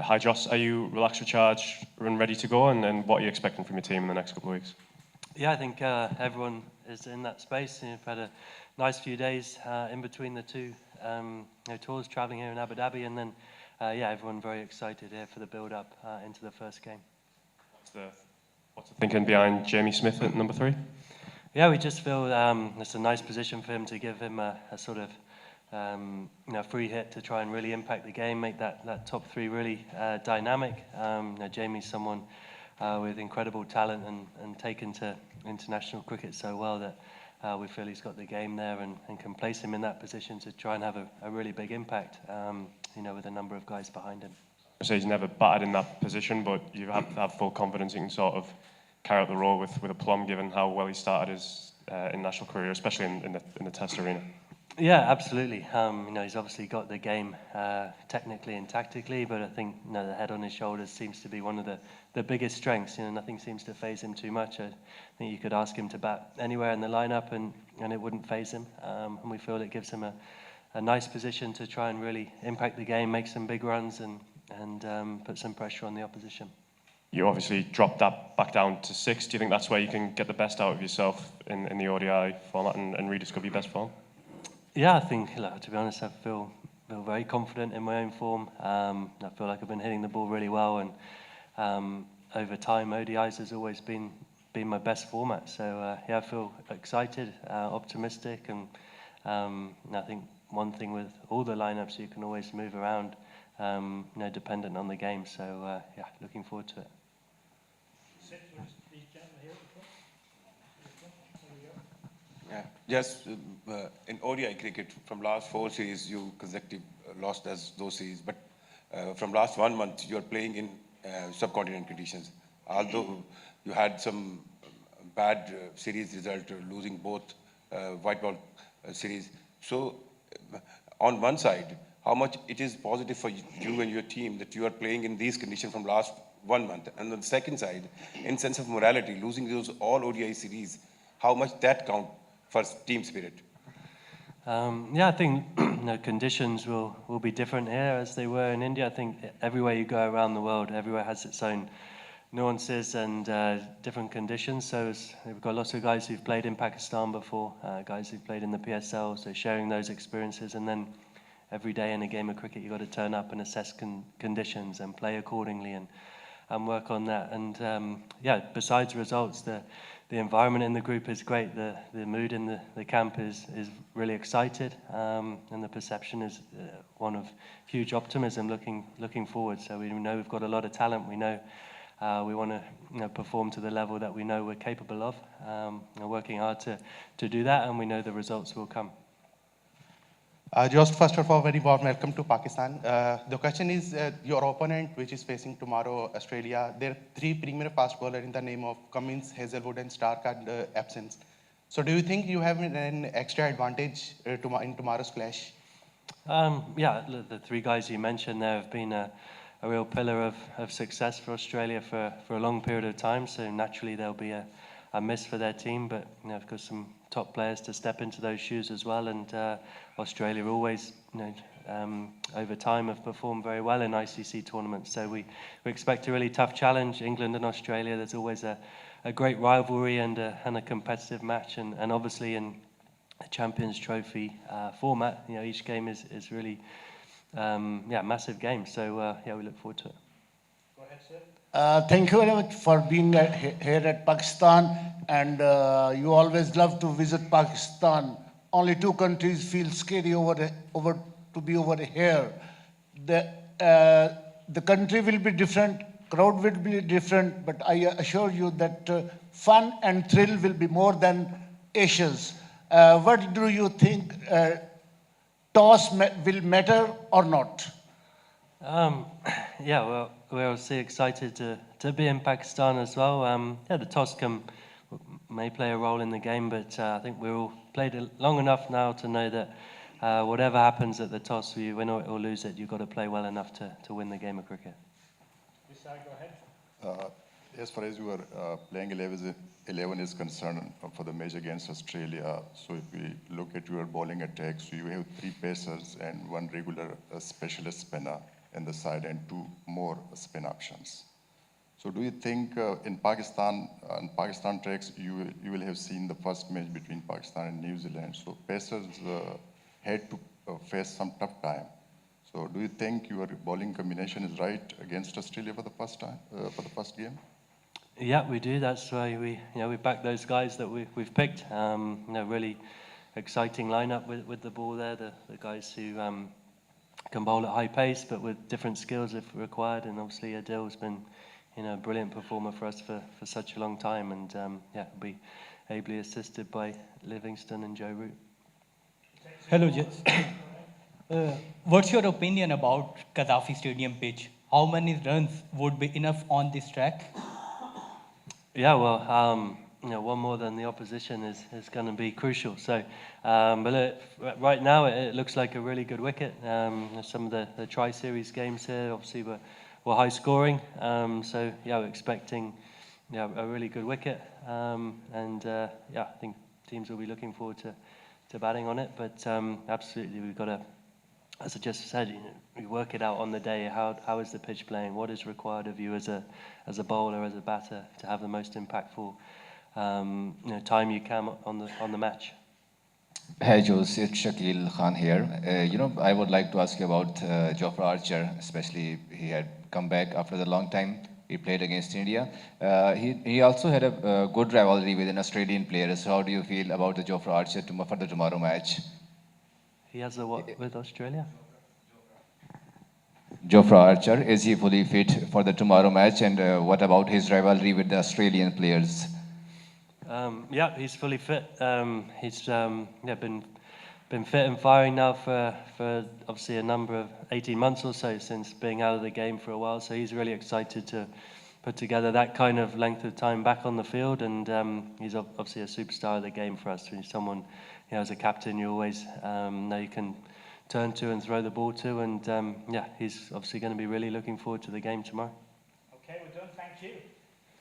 Hi Joss, are you relaxed, recharged, and ready to go? And what are you expecting from your team in the next couple of weeks? Yeah, I think everyone is in that space. We've had a nice few days in between the two tours, travelling here in Abu Dhabi, and then yeah, everyone very excited here for the build-up into the first game. What's the thinking behind Jamie Smith at number 3? Yeah, we just feel it's a nice position for him to give him a sort of free hit to try and really impact the game, make that top 3 really dynamic. Jamie's someone with incredible talent and taken to international cricket so well that we feel he's got the game there and can place him in that position to try and have a really big impact, with a number of guys behind him. So he's never batted in that position, but you have to have full confidence he can sort of carry out the role with aplomb, given how well he started his international career, especially in the Test arena. Yeah, absolutely. He's obviously got the game technically and tactically, but I think the head on his shoulders seems to be one of the biggest strengths. Nothing seems to faze him too much. I think you could ask him to bat anywhere in the lineup and it wouldn't faze him. And we feel it gives him a nice position to try and really impact the game, make some big runs and put some pressure on the opposition. You obviously dropped that back down to 6. Do you think that's where you can get the best out of yourself in the ODI format and rediscover your best form? Yeah, I think, to be honest, I feel very confident in my own form. I feel like I've been hitting the ball really well, and over time, ODIs has always been my best format. So yeah, I feel excited, optimistic, and I think one thing with all the lineups, you can always move around, dependent on the game. So yeah, looking forward to it. Yeah. Yes, in ODI cricket, from last 4 series, you consecutive lost as those series. But from last 1 month, you are playing in subcontinent conditions. Although you had some bad series result, losing both white ball series. So on one side, how much it is positive for you and your team that you are playing in these conditions from last 1 month? And on the second side, in sense of morality, losing those all ODI series, how much that count for team spirit? Yeah, I think conditions will be different here as they were in India. I think everywhere you go around the world, everywhere has its own nuances and different conditions. So we've got lots of guys who've played in Pakistan before, guys who've played in the PSL, so sharing those experiences. And then every day in a game of cricket, you've got to turn up and assess conditions and play accordingly and work on that. And yeah, besides results, the environment in the group is great. The mood in the camp is really excited, and the perception is one of huge optimism looking forward. So we know we've got a lot of talent. We know we want to perform to the level that we know we're capable of. We're working hard to do that, and we know the results will come. Just first of all, very warm welcome to Pakistan. The question is, your opponent, which is facing tomorrow, Australia, there are 3 premier fast bowlers in the name of Cummins, Hazelwood, and Stark are in absence. So do you think you have an extra advantage in tomorrow's clash? Yeah, the 3 guys you mentioned there have been a real pillar of success for Australia for a long period of time. So naturally there'll be a miss for their team, but of course some top players to step into those shoes as well. And Australia always, over time have performed very well in ICC tournaments. So we expect a really tough challenge. England and Australia, there's always a great rivalry and a competitive match. And obviously in a Champions Trophy format, each game is really, massive game. So yeah, we look forward to it. Go ahead, sir. Thank you very much for being here at Pakistan, and you always love to visit Pakistan. Only 2 countries feel scary to be over here. The country will be different, crowd will be different, but I assure you that fun and thrill will be more than Ashes. What do you think? Toss will matter or not? Yeah, well, we're obviously excited to be in Pakistan as well. Yeah, the toss may play a role in the game, but I think we've all played it long enough now to know that whatever happens at the toss, you win or lose it, you've got to play well enough to win the game of cricket. Vishal, go ahead. As far as your playing 11 is concerned for the match against Australia, so if we look at your bowling attacks, you have 3 pacers and 1 regular specialist spinner. in the side and 2 more spin options. So do you think in Pakistan, on Pakistan tracks, you will have seen the first match between Pakistan and New Zealand. So pacers had to face some tough time. So do you think your bowling combination is right against Australia for the first time, for the first game? Yeah, we do. That's why we back those guys that we've picked. Really exciting lineup with the ball there. The guys who can bowl at high pace, but with different skills if required. And obviously Adil's been a brilliant performer for us for such a long time. And will be ably assisted by Livingston and Joe Root. Hello, Jess. What's your opinion about Gaddafi Stadium pitch? How many runs would be enough on this track? Yeah, well, one more than the opposition is going to be crucial. So, but right now it looks like a really good wicket. Some of the tri-series games here, obviously, were high scoring. So yeah, we're expecting a really good wicket. I think teams will be looking forward to batting on it. But absolutely, we've got to, as I just said, we work it out on the day. How is the pitch playing? What is required of you as a bowler, as a batter, to have the most impactful time you can on the match? Hey Jules, it's Shakil Khan here. I would like to ask you about Jofra Archer, especially he had come back after the long time. He played against India. He also had a good rivalry with an Australian player. So how do you feel about the Jofra Archer for the tomorrow match? He has a what with Australia? Jofra Archer, is he fully fit for the tomorrow match? And what about his rivalry with the Australian players? Yeah, he's fully fit. He's been fit and firing now for obviously a number of 18 months or so since being out of the game for a while. So he's really excited to put together that kind of length of time back on the field. And he's obviously a superstar of the game for us. He's someone, as a captain, you always know you can turn to and throw the ball to. And he's obviously going to be really looking forward to the game tomorrow. Okay, well done. Thank you.